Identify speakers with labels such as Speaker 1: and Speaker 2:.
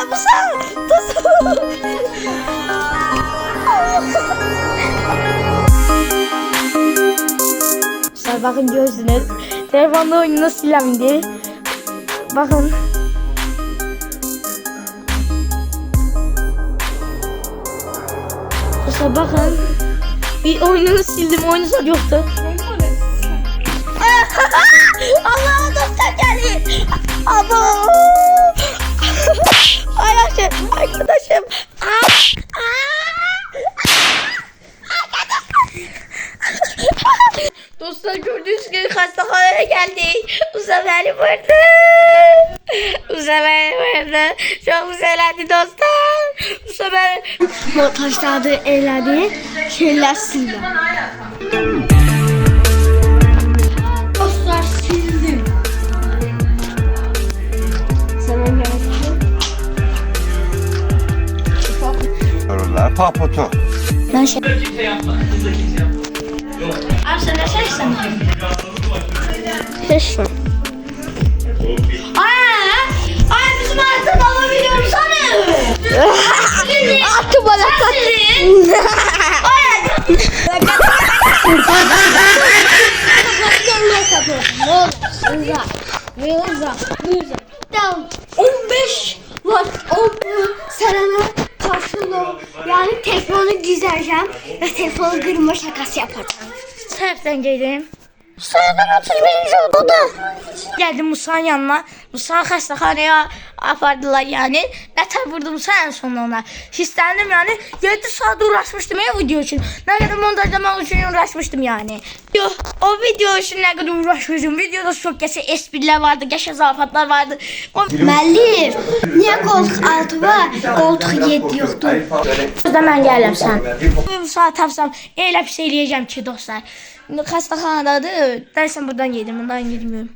Speaker 1: Musa. Musa bakın gördünüz. Telefonda oyunu silemdi. Bakın. Musa bakın. Bir oyununu sildim. Oyunu zaten yoktu. Allah'ım dostlar geldi. Abo. Arkadaşım. Dostlar gördüğünüz gibi hastahaneye geldik. Bu sefer vurdu. Bu sefer vurdu. Çok güzeldi dostlar. Bu sefer montajlarda eğlendi. Şeyler sildi. Dostlar sildim. Sana gelsin.
Speaker 2: Sorular paputu.
Speaker 1: Ben şey... Abi sen ne seçsin? Seçsin. Ay bizim artık alabiliyorum sana. Attı bana kaç. Tamam. 15 var. Sana karşılığı. Yani telefonu gizleyeceğim ve telefonu kırma şakası yapacağım. Sebepten geldim. Sıradan 31. odada. Geldim Musa'nın yanına. Musa'nı hastahaneye apardılar yani. Neter vurdu Musa en sonunda ona. Hislendim yani. 7 saat uğraşmıştım ya video için. Ne kadar montajlamak için uğraşmıştım yani. O video için ne kadar uğraşmıştım. Videoda çok geçe espriler vardı. Geçe zafatlar vardı. Melih. Niye koltuk 6 var? Koltuk 7 yoktu. O zaman geldim sen. Musa tapsam öyle bir şey eləyəcəm ki dostlar. Hastahanadadır. Dersen buradan yedim. Bundan yedimiyorum.